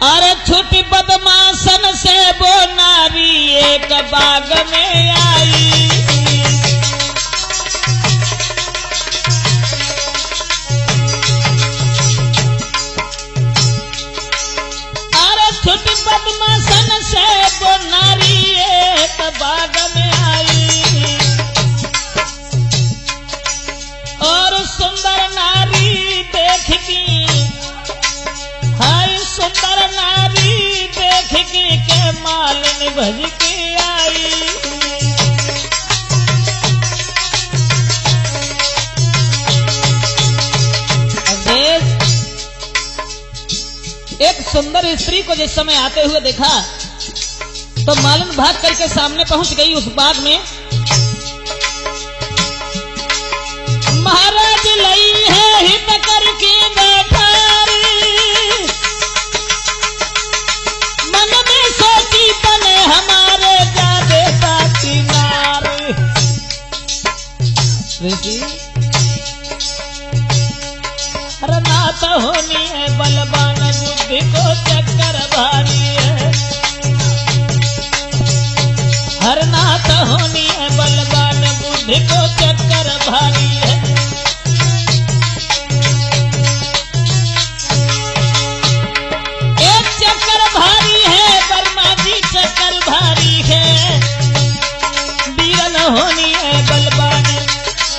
अरे छुट्टी बदमाशन से वो नारी एक बाग में आई। अरे छुट्टी बदमाशन से वो नारी एक बाग में आई और सुंदर नारी देख की, हाय सुंदर नारी देख के मालिन भज के आई। एक सुंदर स्त्री को जिस समय आते हुए देखा तो मालिन भाग करके सामने पहुंच गई उस बाग में। महाराज लई है हित करके बैठारी, मन में सोची बने हमारे जादे साथी नारी। हर नाथ होनी है बलवान बुद्धि को चक्कर भारी है। हर नाथ होनी है बलवान बुद्धि को चक्कर भारी है। एक चक्कर भारी है वर्मा जी चक्कर भारी है। बीरन होनी है बलवान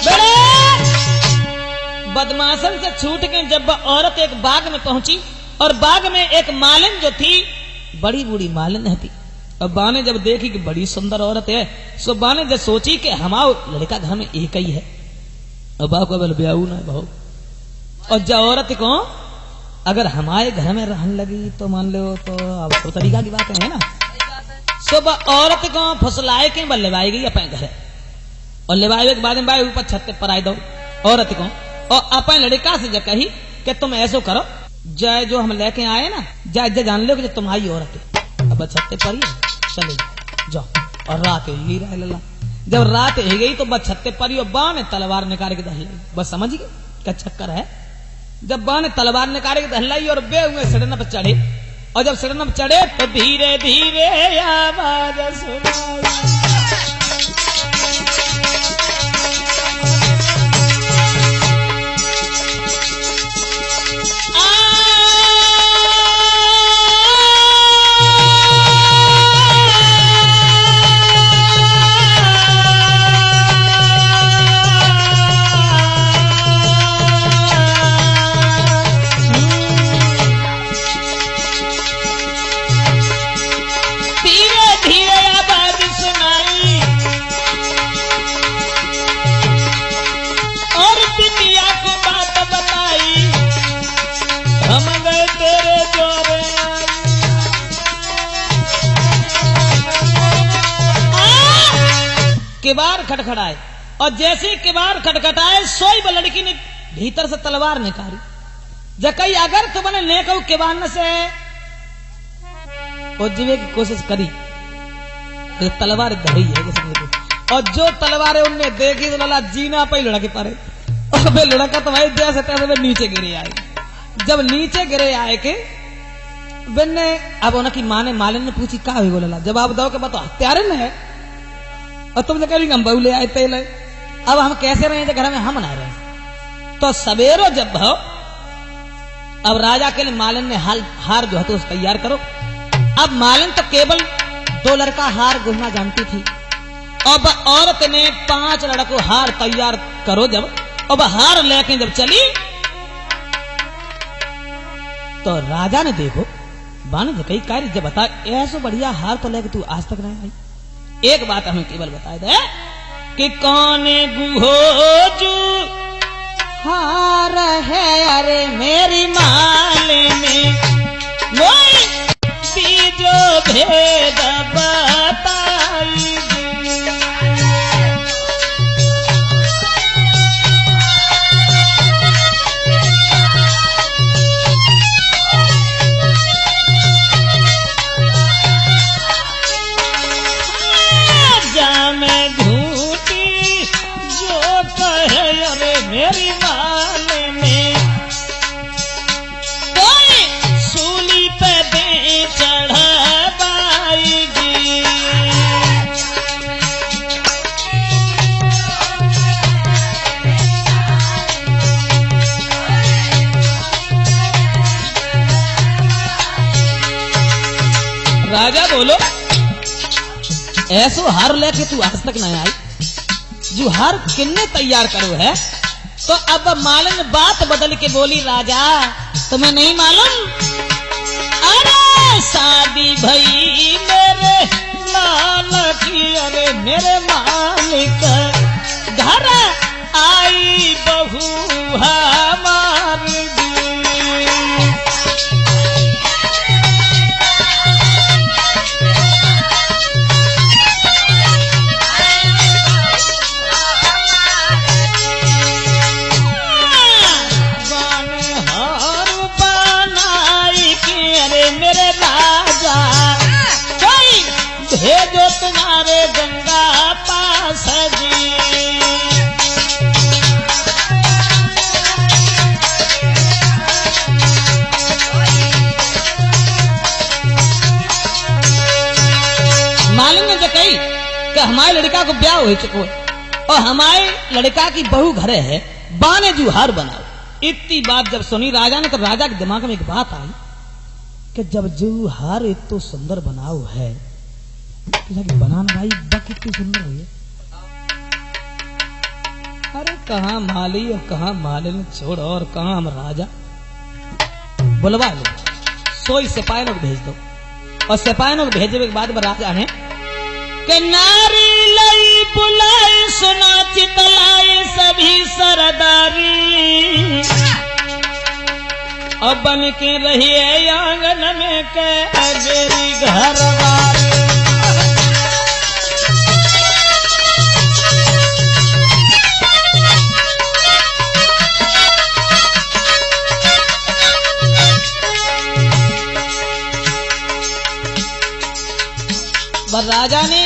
बड़े। बदमाशन से छूट के जब औरत एक बाग में पहुंची और बाग में एक मालिन जो थी बड़ी बूढ़ी मालिन थी। अब बाने जब देखी कि बड़ी सुंदर औरत है सो बाने जब सोची कि हमारा लड़का घर में एक ही है। अब बाप को बोल ब्याऊ ना भाव और जब औरत को अगर हमारे घर में रहने लगी तो मान लो तो अब तो तरीका की बात है ना। सो औरत को फसलाए के लेवाई गई अपने घर और लेवाए के बाद में ऊपर छत पर आई दो औरत को और अपने लड़का से जब कही कि तुम ऐसो करो जय जो हम लेके आए ना जय जान लो कि तुम्हारी औरत है। अब छत्ते पर ही चले जाओ और रात ही रह लला। जब रात ही गई तो बस छत्ते पर ही बा ने तलवार निकाल के दहलाई। बस समझ गए क्या चक्कर है। जब बा ने तलवार निकाल के दहलाई और बे हुए सिरन पर चढ़े और जब सिरन पर चढ़े तो धीरे धीरे आवाज सुनाई। किवाड़ खटखटाए और जैसे किवाड़ खटखटाए सोई वो लड़की ने भीतर से तलवार निकाली। जकई अगर तो बने ने कहू किवाड़ से जीवे की कोशिश करी तो तलवार धरी है और जो तलवार है उनने देखी तो लला जीना पे लड़के पारे और वे लड़का तो भाई जैसे तैसे वे नीचे गिरे आए। जब नीचे गिरे आए के बिन्ने अब उनकी माँ ने मालिन ने पूछी क्या हुई बोला जवाब दो के बताओ हत्यारे न है और तुमने कभी हम बहू ले आए तेल अब हम कैसे रहे घर में हम ना रहे। तो सवेरो जब भाव अब राजा के लिए मालिन ने हार जो है तो तैयार करो। अब मालिन तो केवल 2 लड़का हार गुनना जानती थी। अब औरत ने 5 लड़कों हार तैयार करो। जब अब हार लेके जब चली तो राजा ने देखो बाने कई कार्य जब बता ऐसा बढ़िया हार तो लेके तू आज तक नहीं आई। एक बात हमें केवल बता दे कि कौन गुहोजू हार है अरे मेरी माले में मोई जो भेद बताई। मेरी माले में कोई राजा बोलो ऐसो हार लेके तू आज तक नहीं आई, जो हार किन्ने तैयार करो है। तो अब मालन बात बदल के बोली राजा तुम्हें नहीं मालूम, अरे शादी भई मेरे लाल की, अरे मेरे मालिक घर आई बहू हमारी। मेरे राजा कोई भेजो तुम्हारे गंगा पास जी। मालिक ने जो कही कि हमारे लड़का को ब्याह हो चुको और हमारे लड़का की बहू घरे है, बाने जुहार बनाओ। इतनी बात जब सुनी राजा ने तो राजा के दिमाग में एक बात आई कि जब जुहार एक तो सुंदर बनाओ है तो बनान भाई कितनी सुंदर हुई है। अरे कहाँ माली और कहाँ मालिन छोड़ और कहाँ हम राजा, बुलवा लो सोई सिपाही लोग भेज दो। और सिपाही लोग भेजे के बाद राजा है कि नारी लई बुलाई सुना चितलाई सभी सरदारी, अब बन के रहिए आंगन में के मेरी घरवारी। राजा ने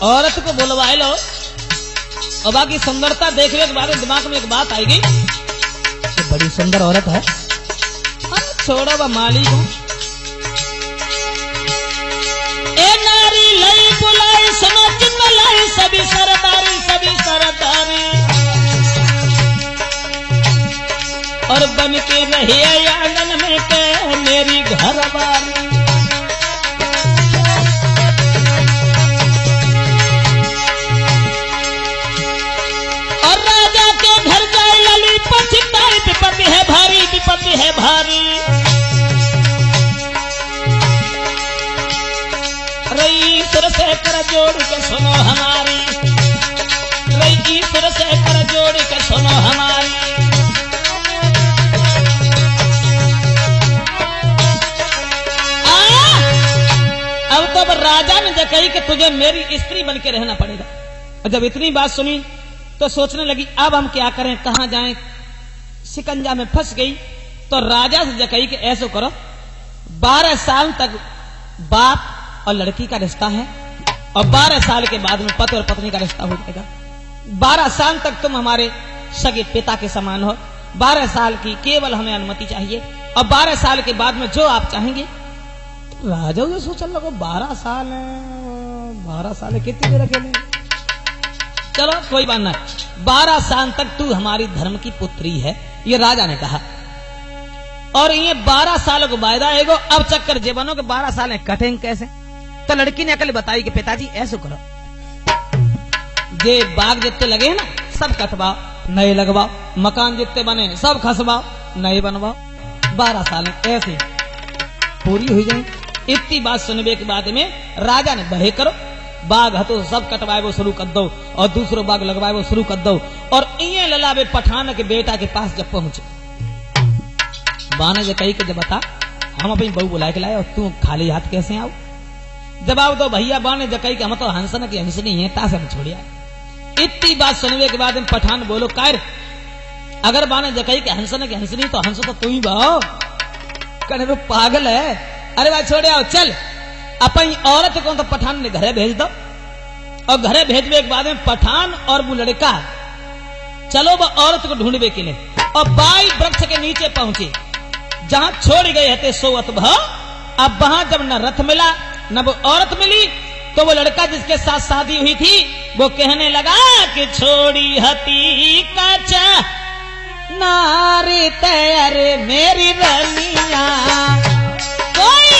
औरत को बुलवाए लो और बाकी सुंदरता देखने के बाद दिमाग में एक बात आएगी, बड़ी सुंदर औरत है, छोड़ो बा माली को। ए नारी लई बुलाई सुनो चिन्ह लाई सभी सरदारी सभी सरदारी, और बन के रहिए आंगन में के मेरी घरवारी। और राजा के घर जाए लली पछताई, विपत्ति है भारी विपत्ति है भारी। रई ईश्वर से कर जोड़ के सुनो हमारी, रई ईश्वर से कर जोड़ के सुनो हमारी। अब तो राजा ने जो कही कि तुझे मेरी स्त्री बन के रहना पड़ेगा। और जब इतनी बात सुनी तो सोचने लगी अब हम क्या करें, कहां जाएं, शिकंजा में फंस गई। तो राजा से कही कि ऐसा करो 12 साल तक बाप और लड़की का रिश्ता है और 12 साल के बाद में पति और पत्नी का रिश्ता हो जाएगा। 12 साल तक तुम हमारे सगे पिता के समान हो, 12 साल की केवल हमें अनुमति चाहिए और 12 साल के बाद में जो आप चाहेंगे। राजा ये सोचने लगो 12 साल है, 12 साल है कितनी देर अकेले, चलो कोई बात ना, 12 साल तक तू हमारी धर्म की पुत्री है, ये राजा ने कहा। और ये 12 साल को वायदा है, अब चक्कर जीवनों के 12 साल कटेंगे कैसे। तो लड़की ने अकल बताई कि पिताजी ऐसा करो, जे बाग जितने लगे हैं ना सब कटवाओ नए लगवाओ, मकान जितने बने सब खसवाओ नए बनवाओ, 12 साल ऐसे पूरी हुई जाए। इतनी बात सुनने के बाद में राजा ने बहे करो बाग हतो सब कटवाए वो शुरू कर दो और दूसरो बाग लगवाए वो शुरू कर दो। और ये ललावे पठान के बेटा के पास जब पहुंचे, बाने जो कही कि जब बता हम अपनी बहू बुला के लाए और तू खाली हाथ कैसे आओ। जवाब दो भैया, बाने जो कही कि हम तो हंसन की हंसनी है तासे हम छोड़िया। इतनी बात सुनने के बाद में पठान बोलो कायर, अगर बाने जो कही कि हंसन की हंसनी तो हंस तो तू ही बाओ, कहने तो पागल है। अरे भाई छोड़े आओ, चल अपनी औरत को तो पठान ने घरे भेज दो। और घरे भेजने के बाद में पठान और वो लड़का चलो वो औरत को ढूंढने के लिए और बाई वृक्ष के नीचे पहुंचे जहां छोड़ गए थे सोवत भव। अब वहां जब न रथ मिला न वो औरत मिली तो वो लड़का जिसके साथ शादी हुई थी वो कहने लगा कि छोड़ी हती काचा नारी तैयार मेरी रनिया, कोई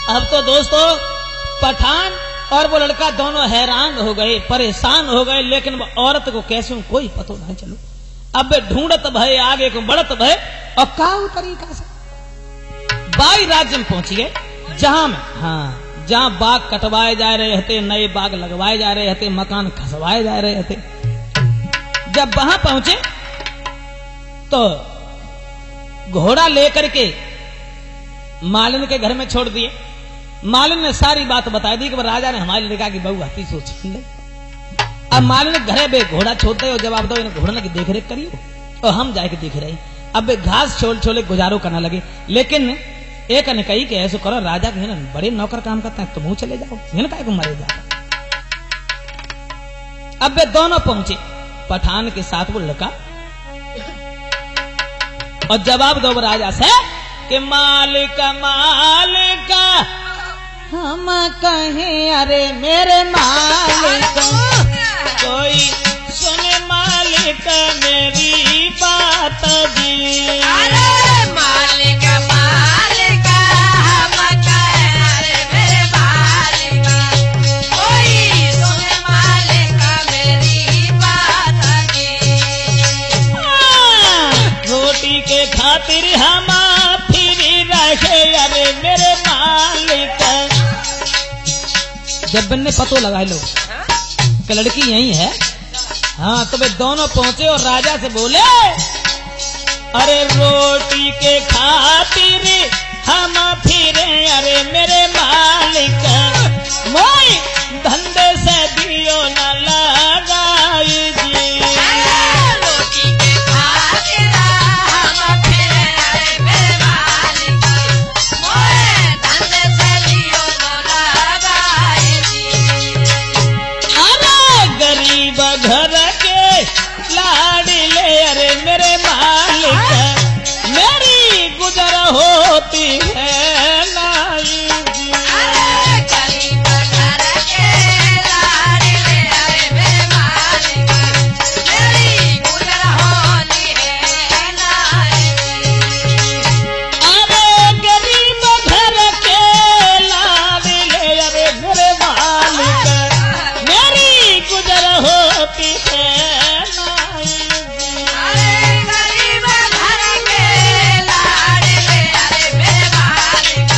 अब तो दोस्तों पठान और वो लड़का दोनों हैरान हो गए, परेशान हो गए, लेकिन वो औरत को कैसे कोई पतो नहीं चलो। अब ढूंढत भय आगे को बढ़त भय और का तरीका से बाई राज्य में पहुंची गए, जहां बाग कटवाए जा रहे थे, नए बाग लगवाए जा रहे थे, मकान खसवाए जा रहे थे। जब वहां पहुंचे तो घोड़ा लेकर के मालिन के घर में छोड़ दिए। मालिन ने सारी बात बता दी कि राजा ने हमारी लड़का की बहू हती सोच ले। अब मालिन ने घरे बे घोड़ा छोड़ दे और जवाब दो घोड़ा की देख रेख करियो और हम जाके देख रहे। अब घास छोड़ छोड़े गुजारो करने लगे, लेकिन एक ने कही कि ऐसे करो, राजा के बड़े नौकर काम करते हैं, तुम चले जाओ, को मरे जाओ। अब वे दोनों पहुंचे पठान के साथ वो लड़का और जवाब दो राजा से कि मालिक मालिक हम कहें अरे मेरे मालिक, कोई सुने मालिक मेरी बात जी। अरे मालिक मालिक हम कहें अरे मेरे मालिक, कोई सुने मालिक मेरी बात जी। रोटी के खातिर हम फिर रहे अरे मेरे मालिक। जब ने पतो लगा लो कि लड़की यही है, हाँ, तो वे दोनों पहुंचे और राजा से बोले अरे रोटी के खातिर हम फिरे अरे मेरे मालिक, मोई धंधे से दियो न लगाई जी। रोटी के खातिर हम फिरे अरे मेरे मालिक, मोए धंधे से दियो न लगाई जी। अरे गरीब घर के लाड़ी ले अरे मेरे मालिक, मेरी गुजर होती है नाई जी। अरे गरीब घर के लाड़ी ले अरे मेरे मालिक, मेरी गुजर होती है नाई जी। अरे गरीब घर के लाड़ी ले अरे मेरे मालिक, मेरी गुजर होती है नाई जी। अरे गरीब घर के लाड़ी ले अरे मेरे मालिक,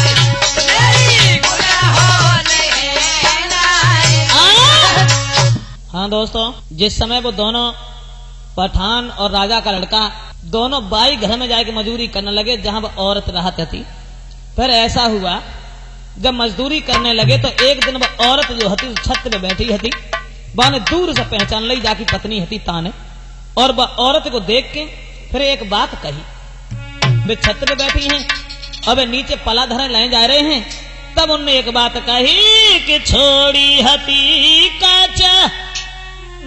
मेरी गुजर होती है नाई जी। हाँ दोस्तों, जिस समय वो दोनों पठान और राजा का लड़का दोनों बाई घर में जाके मजदूरी करने लगे जहां वो औरत रहती थी। फिर ऐसा हुआ जब मजदूरी करने लगे तो एक दिन वो औरत जो हती छत पे बैठी हती, वह ने दूर से पहचान ली जाकी पत्नी हती ताने, और वह औरत को देख के फिर एक बात कही। वे छत पे बैठी हैं और वे नीचे पला धरे ले जा रहे हैं। तब उनने एक बात कही कि छोड़ी हती काचा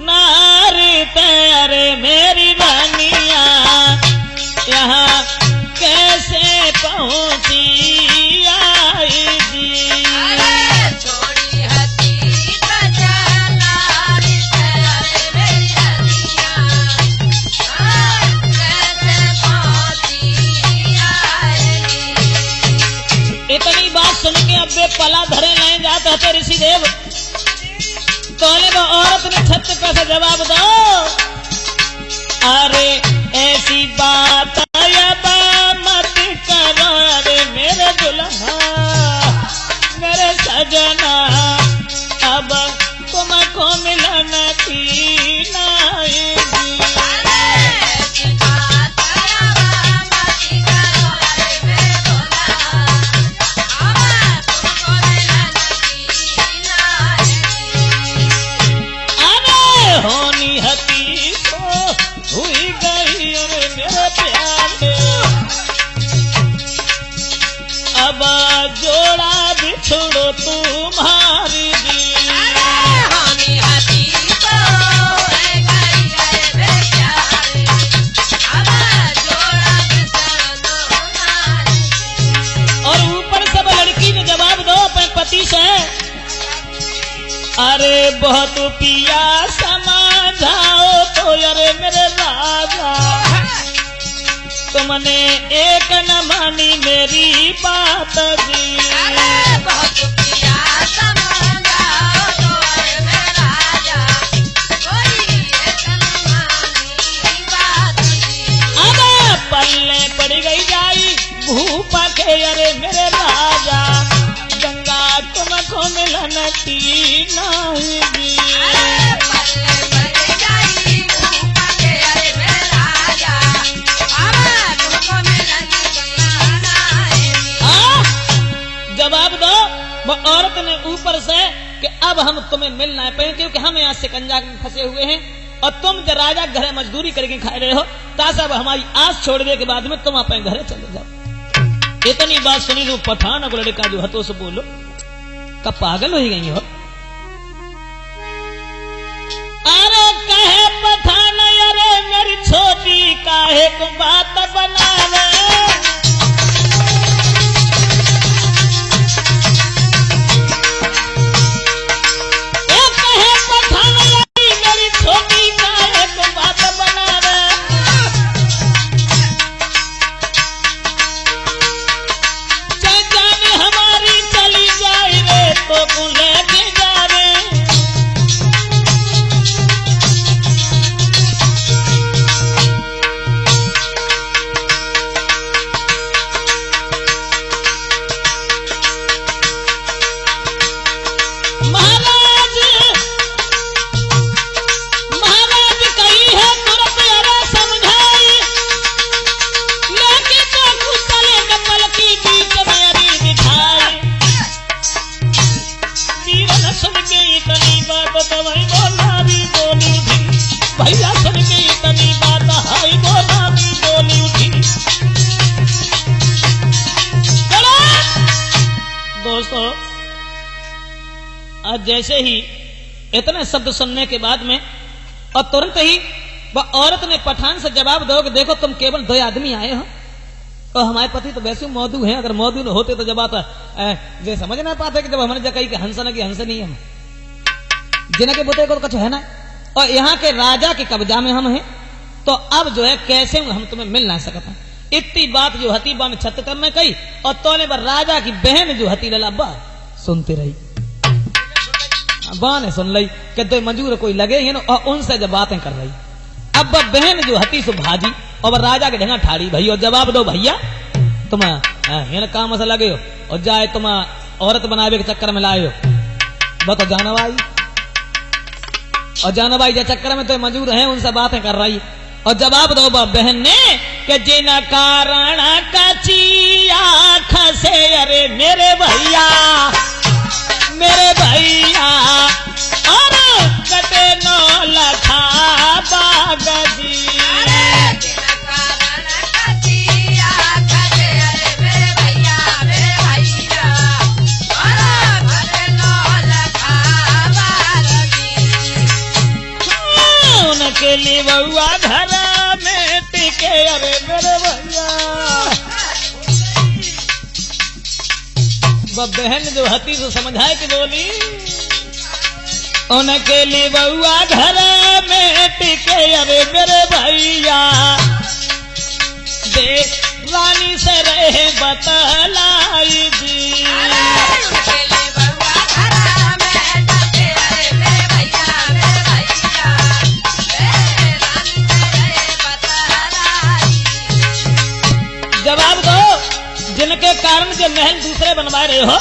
नारी तेरे मेरी रानिया, यहाँ कैसे पहुंची आई जी। अरे छोड़ी हती कचा नारी तेरे मेरी रानिया, कैसे पहुंची आई। इतनी बात सुन के अब वे पला धरे लाए जाते थे ऋषिदेव। तोले वो औरत ने छत पे से जवाब दो, अरे ऐसी बात मत करो अरे मेरे दुल्हा मेरे सजना, अब तुमको मिलन की नाई जी। होनी हती तो हुई गई अरे मेरे प्यारे, अब जोड़ा बिछड़ो तुम्हारी दी। होनी हती तो हुई गई अरे मेरे प्यारे, अब जोड़ा बिछड़ो तुम्हारी। और ऊपर सब लड़की ने जवाब दो अपने पति से, अरे बहुत पिया समझाओ तो अरे मेरे राजा, तुमने एक न मानी मेरी बात जी। अरे हटी नहीं जी। जवाब दो। वो औरत ने ऊपर से कि अब हम तुम्हें मिल ना पाए क्योंकि हम यहाँ शिकंजा में फंसे हुए हैं और तुम जब राजा घर मजदूरी करके खा रहे हो तासा हमारी आस छोड़ने के बाद में तुम अपने घर चले जाओ। इतनी बात सुनी तो पठान को लड़का जो हथों से बोलो कब पागल हो ही गई हो। अरे कहे पठान अरे मेरी छोटी काहे को बात बनावे। भैया सुन के इतनी बात हाय बोला भी बोली उठी। दोस्तों आज जैसे ही इतने शब्द सुनने के बाद में और तुरंत ही वह औरत ने पठान से जवाब दो कि देखो तुम केवल 2 आदमी आए हो और हमारे पति तो वैसे मौजूद हैं। अगर मौजूद होते तो जब आप ये समझ ना पाते कि जब हमने जगह कि हंस नहीं हम जिनके बुते को तो कुछ है ना और यहाँ के राजा के कब्जा में हम हैं तो अब जो है कैसे हम तुम्हें मिल ना सकता। इतनी बात जो हती बा ने छत कर में कही और तोने पर राजा की बहन जो हती लला बा सुनती रही। बा ने सुन ली कि तो मजूर कोई लगे ही ना और उनसे जब बातें कर रही। अब वह बहन जो हती सो भाजी और राजा के ढंगा ठाड़ी भई और जवाब दो भैया तुम काम से लगे हो और जाए तुम औरत बनावे के चक्कर में लाए हो वो तो जानवाई और जानवाई के चक्कर में तो मजूर है उनसे बातें कर रही। और जवाब दो बहन ने कि जिन कारण कची आँख से अरे मेरे भैया और कटे नो लखा बागजी। के लिए बउआ घर में टिके अरे मेरे भैया। वह बहन जो हती तो समझाए कि बोली उनके लिए बउआ घर में टिके अरे मेरे भैया दे रानी से रहे बतलाई जी। जवाब दो जिनके कारण जो महल दूसरे बनवा रहे हो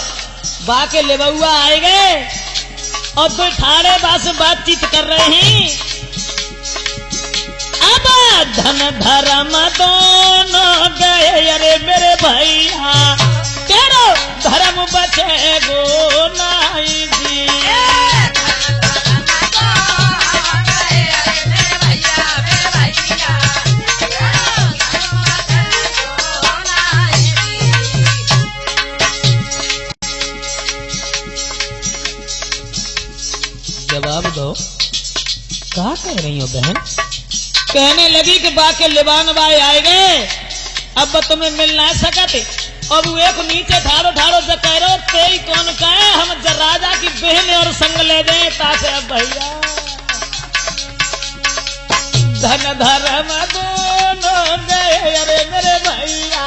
बाके लेबुआ आए गए और दो ठाड़े बास बातचीत कर रहे हैं। अब धन धर्म दोनों गए अरे मेरे भैया तेरो धर्म बचे गो नाई जी। जवाब दो क्या कह रही हो बहन। कहने लगी कि बाके लिबान बाई आए गए अब तुम्हें मिल ना सकते अब एक नीचे ठाड़ो ठाड़ो जकरो तेई कौन कहे हम राजा की बहन और संग ले जाए तासे अब भैया धन धर्म दोनों गए अरे मेरे भैया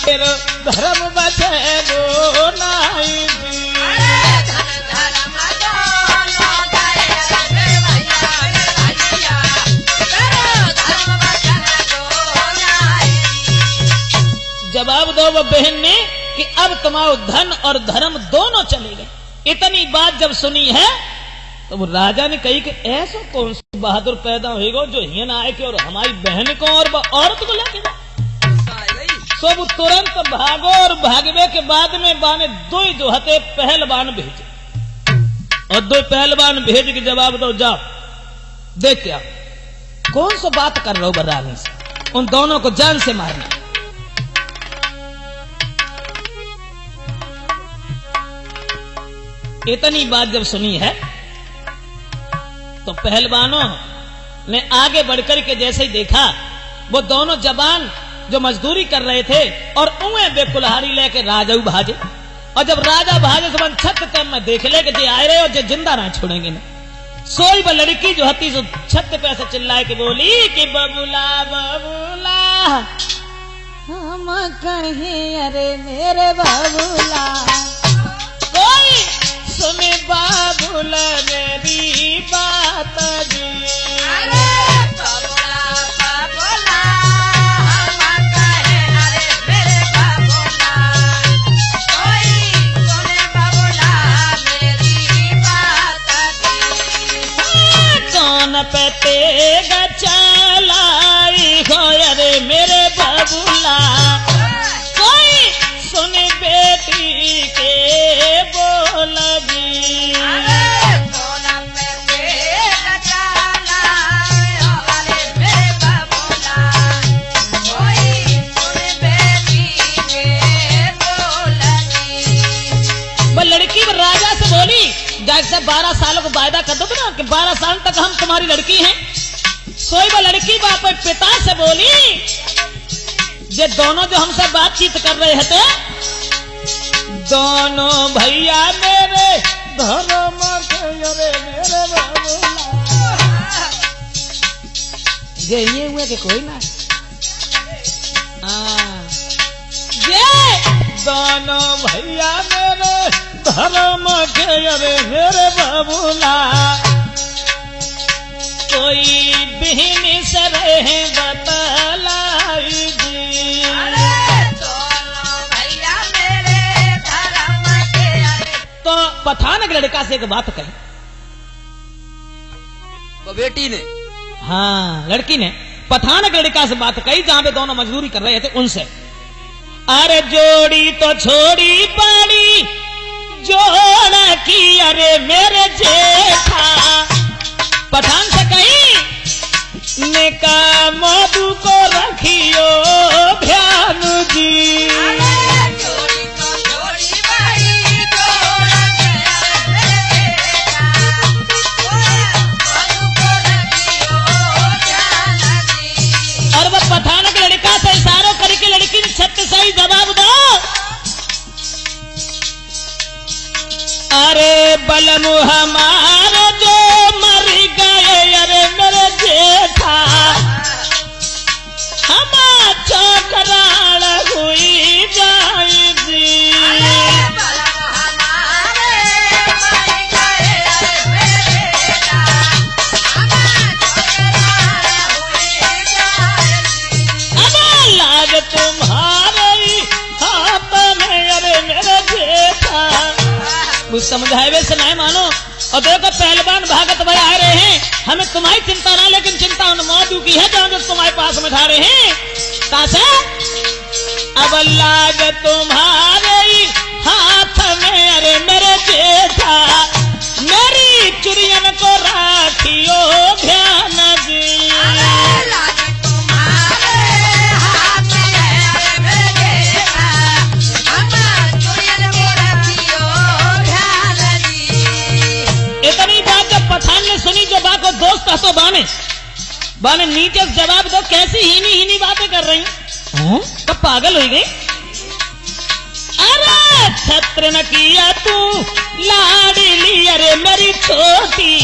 तेरे धर्म बचे गो नाई जी। जवाब दो वो बहन ने कि अब तुम्हारा धन और धर्म दोनों चले गए इतनी बात जब सुनी है तो वो राजा ने कही कि ऐसा कौन सा बहादुर पैदा होगा जो हियन आए के और हमारी बहन को और औरत को लेके तो वो तुरंत भागो और भागवे के बाद में बाने दो जो हते पहलवान भेजे और दो पहलवान भेज के जवाब दो जाओ देख क्या कौन सा बात कर रहे हो रानी से उन दोनों को जान से मारना। इतनी बात जब सुनी है तो पहलवानों ने आगे बढ़कर के जैसे ही देखा वो दोनों जवान जो मजदूरी कर रहे थे और उन्हें वे कुल्हाड़ी लेके राजा भाजे और जब राजा भाजे तो छत पे में देख ले कि आए रहे और जो जिंदा ना छोड़ेंगे ना। सोई वो लड़की जो हती सो छत पे ऐसे चिल्लाए के बोली कि बबुला बबुला हम कहीं अरे मेरे बबुला कोई सुने बाबुल मेरी बात जी। पे तेग चलाई हो अरे मेरे बबुला कोई सुने बेटी के बोलगी लड़की राजा से बोली जैसे 12 सालों को वायदा कर दो ना कि 12 साल तक हम तुम्हारी लड़की हैं। सोई वो लड़की बाप पिता से बोली ये दोनों जो हमसे बातचीत कर रहे थे दोनों भैया मेरे धर्म मेरे ये हुए कि कोई ना ये दोनों भैया मेरे धर्म के अरे मेरे बबुला कोई बहनी से रहे बतलाई जी। तो पठान के लड़का से एक बात कही वो बेटी ने हाँ लड़की ने पठान के लड़का से बात कही जहां पे दोनों मजदूरी कर रहे थे उनसे अरे जोड़ी तो छोड़ी पड़ी जोड़ की अरे मेरे जेठा पठान से कही निका मधु को रखियो ध्यान जी। और वह पठान के लड़का से इशारों करके लड़की ने छत सही जवाब दो अरे बलमु हमारे जो मर गए अरे मेरे जेठा हम चौकराड़ हुई जाएगी। अब लाज तुम्हारे हाथ में अरे मेरे जेठा समझाए से नहीं मानो और देखो पहलवान भागत भाई आ रहे हैं हमें तुम्हारी चिंता ना लेकिन चिंता उन मौजू की है जहां जो तुम्हारे पास में खा रहे हैं तासे अब लाग तुम्हारे हाथ में अरे मेरे जेठा मेरी चुड़ियन को राखियो ध्यान जी। पठान ने सुनी जो बात को दोस्त तो बाने नीचे जवाब दो कैसी हीनी हीनी बातें कर रही कब पागल हो गई। अरे छत्र न किया तू लाडली अरे मेरी छोटी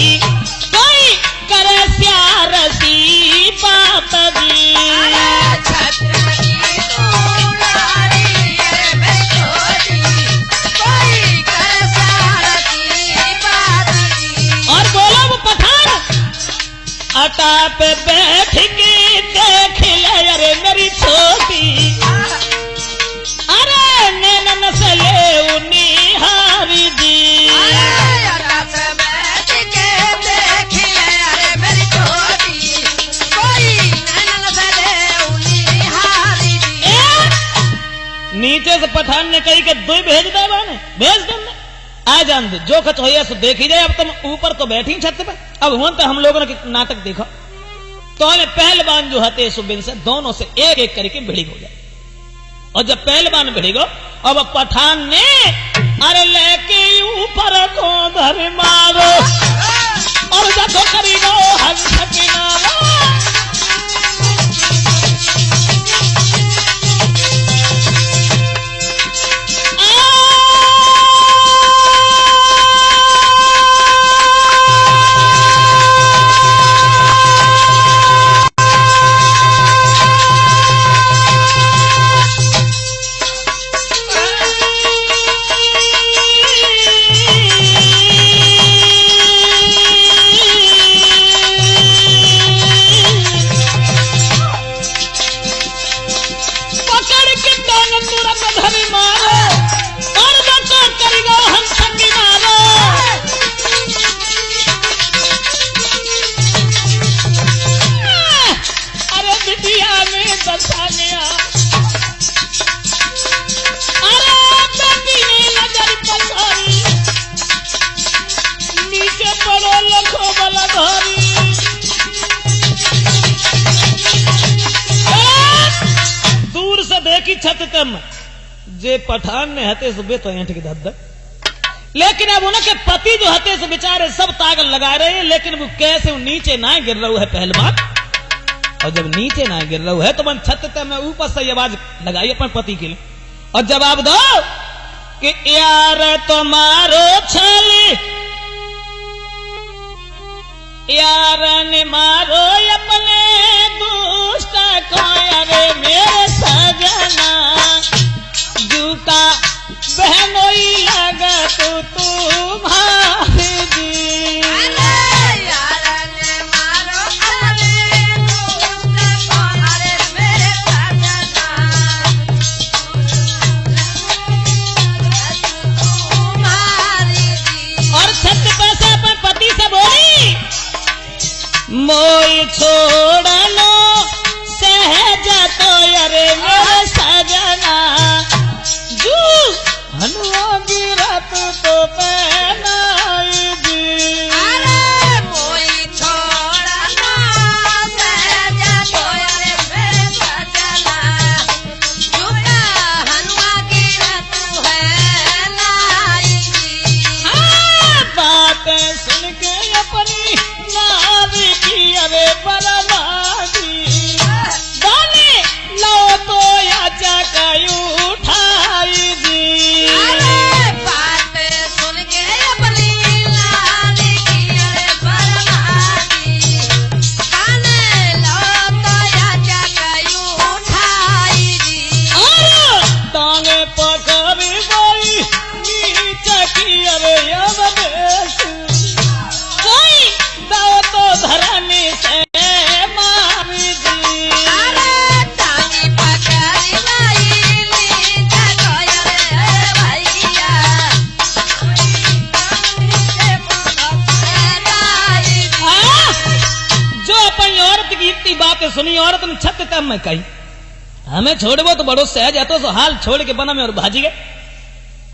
कोई करे प्यारसी बात दी। अटा पे बैठ के देख ले अरे मेरी छोटी अरे नैन नसले उन्हीं हारी जी। पठान ने कही कि दो भेज दे बाने, भेज दे आ जान दे जो कच हो सो देख ही जाए। अब तुम ऊपर तो बैठी छत पे, अब हुन तो हम लोगों ने नाटक देखो। तो पहलवान जो हते सुबिन से दोनों से एक एक करके भिड़ी हो जाए। और जब पहलवान भिड़ी गो, अब पठान ने अरे लेके ऊपर को धर मारो और जब करी गो हंस के मारो। देखी छत तम जे पठान ने हते सुबह तो ऐंठ के धद। लेकिन अब उनके पति जो हते से बेचारे सब तागल लगा रहे हैं, लेकिन वो कैसे वो नीचे ना गिर रहा है पहलवान। और जब नीचे ना गिर रहा है तो मन छत तम में ऊपर से आवाज लगाई अपने पति के लिए और जवाब दो कि यार तुम्हारो छली यार ने मारो अपने दुष्ट को। अरे मेरे सजना जूता बहनोई लगा तो तुम्हारे जी। यार ने मारो अपने दुष्ट को। अरे मेरे सजना तुम्हारे जी। और छत पर से अपने पति से बोली मोई छोड़ लो सहज तो अरे मेरे सजना जू हनुआ गिरत तो पहनाई जी। अरे मोई छोड़ना सहज तो अरे मेरे सजना जूता हनुआ गिरत है नाई जी। बात सुन के अपनी नारी की अरे बर्बादी डाले लो तो आजा कयू उठाई जी। अरे बात सुन के अपनी नारी की अरे बर्बादी डाले लो तो आजा कयू उठाई जी। और तांगे पकड़ गई नीचे की अरे अवदेश कोई दाव तो धरनी से मारी दी। अरे टांगी पकड़ी लाई नीचे को अरे भैया नीचे पकड़ाई जो अपन औरत की इतनी बातें सुनी औरत ने छत तब में कही हमें छोड़बो तो बड़ो सहज है तो सो हाल छोड़ के बना में और भाजी गए।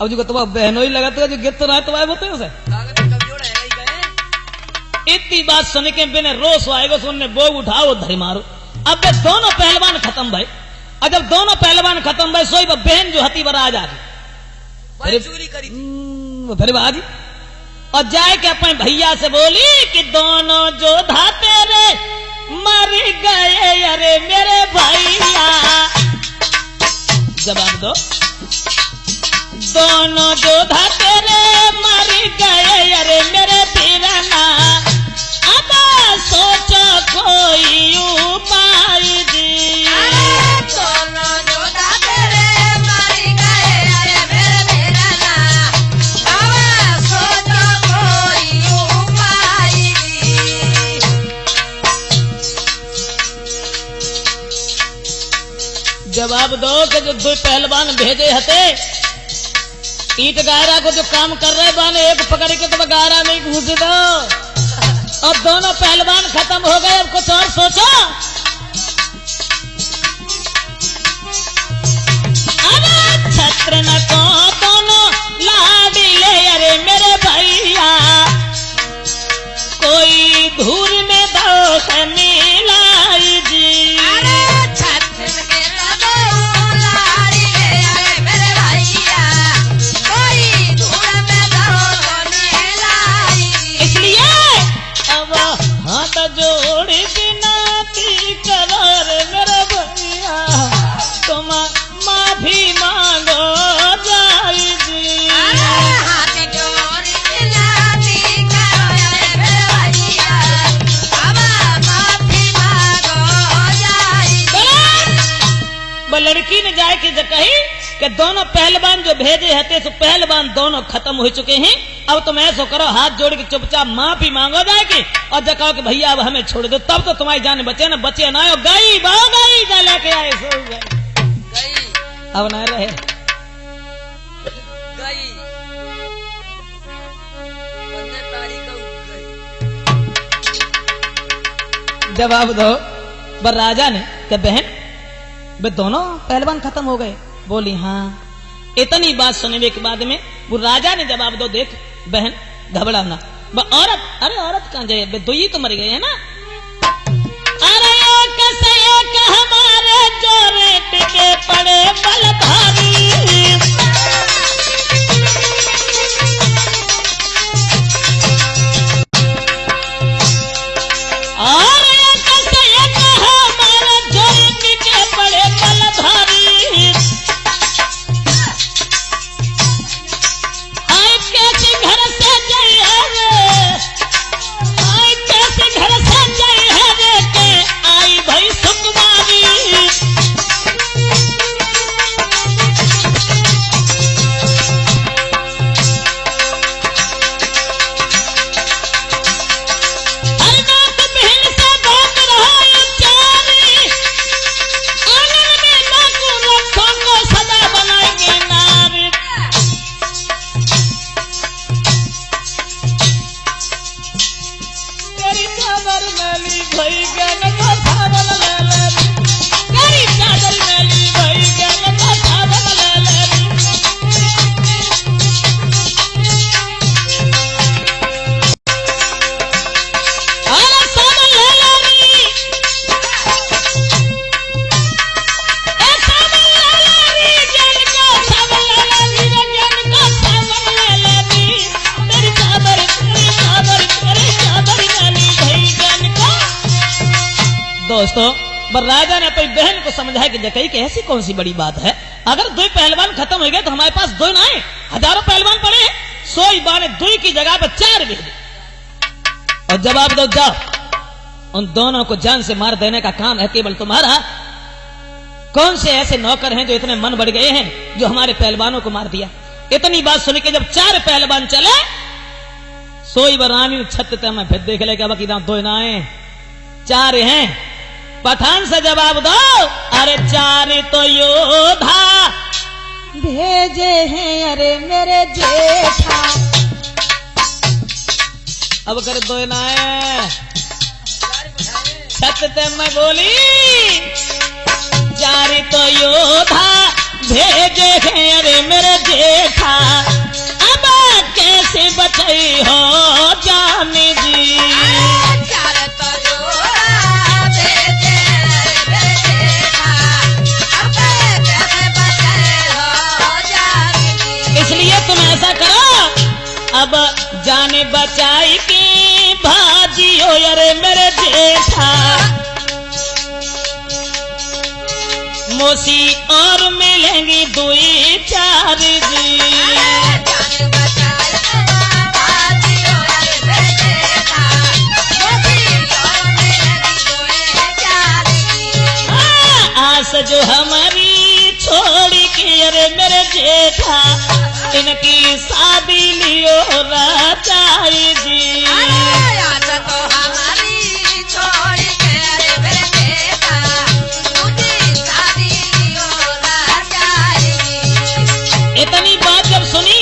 अब जो तुम्हारा बहनों ही लगा तो जो गिर तो रहा तो बोते उसे इतनी बात सुन के बिना रोस आएगा सुनने बो उठाओ धरी मारो। अब दोनों पहलवान खत्म भाई। और जब दोनों पहलवान खत्म भाई सोई बहन जो हती बरा आ जाती चोरी करी फिर बाजी और जाए के अपने भैया से बोली कि दोनों जोधा तेरे मर गए अरे मेरे भैया। जवाब दो दोनों जोधा तेरे मर गए अरे मेरे पीरना अब सोचो कोई उपाय जी। दोनों जोधा तेरे मर गए अरे मेरे पीरना अब सोचो कोई उपाय जी। जवाब दो कि जो दो पहलवान भेजे हते ईट गायरा को जो काम कर रहे बाने एक पकड़ के तो गायरा नहीं घुस दो। अब दोनों पहलवान खत्म हो गए अब कुछ और सोचो। अब छत मित्र न को दोनों लाडिले अरे मेरे भैया कोई धूल में दोष मिलाई जी। अरे छत्र के दो लाड़िले अरे मेरे भैया कोई धूल में दोष मिलाई। इसलिए अब हाथ जोड़ बिनती करो रे मेरे भैया तुम माफी मांगो जाई जी। अरे हाथ जोड़ बिनती करो अरे मेरे भैया अब माफी मांगो जाई। वो लड़की ने जाए कि कही कि दोनों पहलवान जो भेजे हते सो पहलवान दोनों खत्म हो चुके हैं। अब तुम ऐसा करो हाथ जोड़ के चुपचाप माफी मांगो जाए कि और जब कहो कि भैया अब हमें छोड़ दो तब तो तुम्हारी जान बचे ना बचे ना गई बहु गई जा लेके आए सो गई गई अब ना रहे। गई 15 तारीख को गई। जवाब दो। पर राजा ने कि बहन वे दोनों पहलवान खत्म हो गए। बोली हाँ। इतनी बात सुनने के बाद में वो राजा ने जवाब दो देख बहन घबरा ना औरत अरे औरत कहाँ जाए दो ही तो मर गए है ना। अरे कैसे एक हमारे जोरे टिके पड़े बल भारी और कैसे एक हमारे जोरे टिके पड़े बल भारी दोस्तों पर राजा ने अपनी बहन को समझाया कि जकई कि ऐसी कौन सी बड़ी बात है अगर दो पहलवान खत्म हो गए तो हमारे पास दो ना आए हजारों पहलवान पड़े हैं। सोई बाने दुई की जगह पर 4 भेज दे और जवाब दो जाओ उन दोनों को जान से मार देने का काम है केवल तुम्हारा। कौन से ऐसे नौकर हैं जो इतने मन बढ़ गए हैं जो हमारे पहलवानों को मार दिया। इतनी बात सुन के जब 4 पहलवान चले सोई बरानी छत ते मैं फिर देख ले कि अब कि दो ना आए 4 हैं। पठान से जवाब दो अरे 4 तो योधा भेजे हैं अरे मेरे जेठा। अब कर दो ना छत ते मैं बोली 4 तो योधा भेजे हैं अरे मेरे जेठा। अब कैसे बचाई हो जाने जी। इसलिए तुम ऐसा करो अब जाने बचाई की भाजी हो अरे मेरे जेठा। मोसी और मिलेंगी 2-4 जी। आस जो हमारी छोड़ी की अरे मेरे जेठा इनकी शादी लियो राजाई जी। तो हमारी छोड़ के अरे मेरे बेटा मुझे शादी लियो राजाई। इतनी बात जब सुनी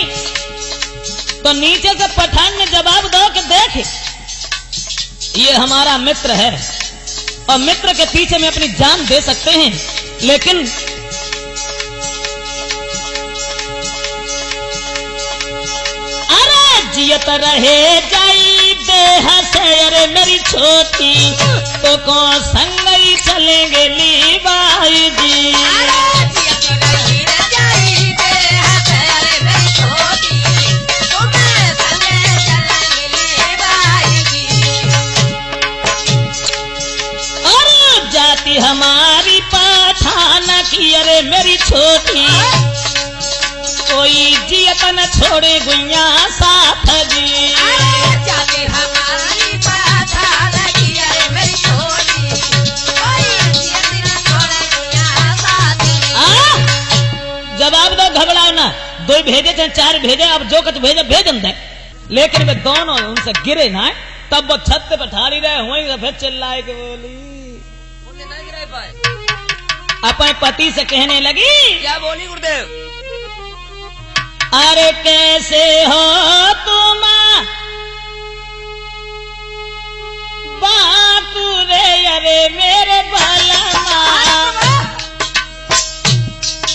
तो नीचे से पठान ने जवाब दो कि देख ये हमारा मित्र है और मित्र के पीछे में अपनी जान दे सकते हैं लेकिन जियत रहे जाई देह से अरे मेरी छोटी तो कौन संग ही चलेंगे लीबाई जी। और जाति हमारी पठान की अरे मेरी छोटी कोई जियत न छोड़े गुइया साथ जी। जाति हमारी पठान की अरे मेरी छोटी कोई जियत न छोड़े गुइया साथ जी। जवाब दो, घबराओ ना। दो भेजे चाहे चार भेजे, अब जो कुछ भेजे भेजन दे, लेकिन वे दोनों उनसे गिरे ना। तब वो छत पे ठाड़ी रहे हुए फिर चिल्लाए के बोली, उनने नहीं गिराए पाए। अपने पति से कहने लगी, क्या बोली गुरुदेव? अरे कैसे हो तुम बापू रे अरे मेरे भला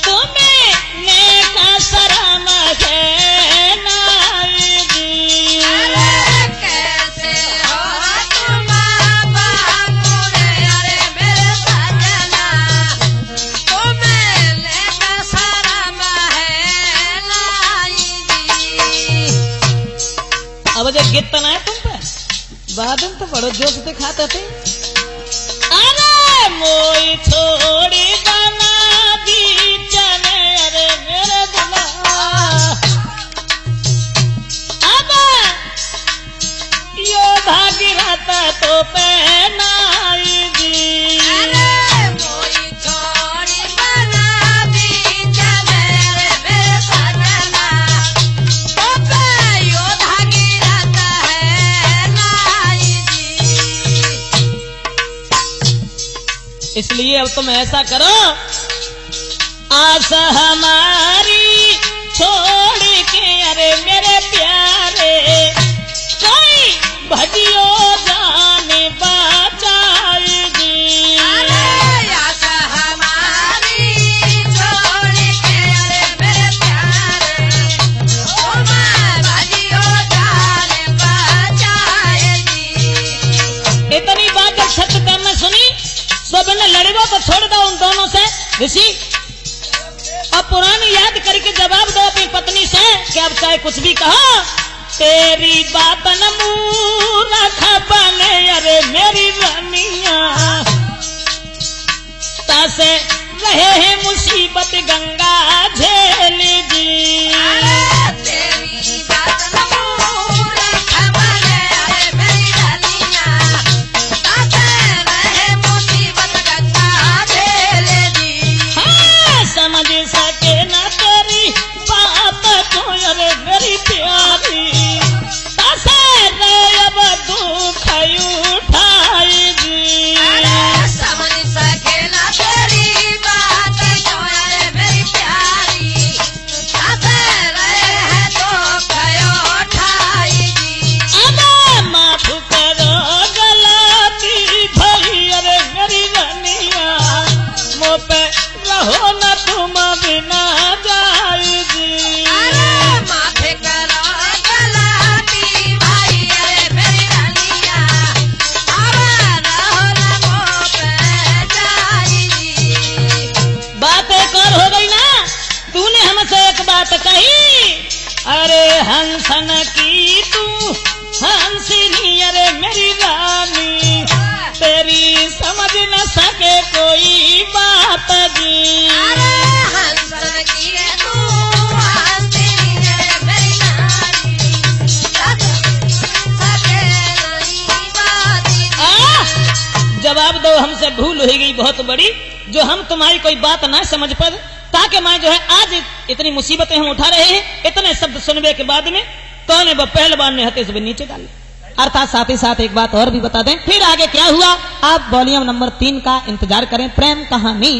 तुम्हें नेका शरम है नाई जी। अरे कैसे हो तुम बाबू रे अरे मेरे सजना तुम्हें लेकर शरम है लाई जी। अब जो गीत तना है तुम पे बादल तो बड़ो जोश दिखाते थे। अरे मोई छोड़ी बना दी चने अरे मेरे दुल्हा अब योधा गिराता तो पहनाई जी। अरे मोई छोड़ी बना दी चने रे मेरे सजना तो पे योधा गिराता है लाई जी। इसलिए अब तुम ऐसा करो, आस हमारी छोड़ के अरे मेरे प्यारे कोई भजियो जाने बचाए जी। अरे आशा हमारी छोड़ के अरे मेरे प्यारे तुम्हें भजियो जाने बचाए जी। इतनी बात जब छत पे मैं सुनी, सब ने लड़ेगा तो छोड़ दो उन दोनों से ऋषि। अब पुरानी याद करके जवाब दो अपनी पत्नी से कि अब चाहे कुछ भी कहो, तेरी बात न मूर्ख बने अरे मेरी रानिया तासे रहे हैं मुसीबत गंगा झेल जी। अरे तेरी बात न मूर्ख बने अरे मेरी रानिया तासे रहे मुसीबत गंगा झेल जी। हाँ, समझ सके ना तेरी बात तो अरे मेरी प्यारी तासे रहे अब दुख उठाई जी। अरे समझ सके ना तेरी बात तो अरे मेरी प्यारी तासे रहे हैं तो कयो ठाई जी। अब माफ करो गलती भई अरे मेरी रानिया मुँह पे रहो न तुम बिना जाई जी। अरे माथे करो गलती भाई अरे मेरी रानिया अरे रहो ना मुँह पे जाई जी। बात एक और हो गई ना, तूने हमसे एक बात कही, अरे हंसन की तू हंसनी अरे मेरी रानी तेरी समझ न सके कोई बात जी। अरे हंसन किए तू हंसनी अरे मेरी रानी सके नहीं बात जी। जवाब दो, हमसे भूल हो गई बहुत बड़ी जो हम तुम्हारी कोई बात ना समझ पाए, ताकि मैं जो है आज इतनी मुसीबतें हम उठा रहे हैं। इतने शब्द सुनने के बाद में तो ने पहलवान ने हथे से नीचे डाले। अर्थात साथ ही साथ एक बात और भी बता दें, फिर आगे क्या हुआ आप वॉल्यूम नंबर 3 का इंतजार करें। प्रेम कहानी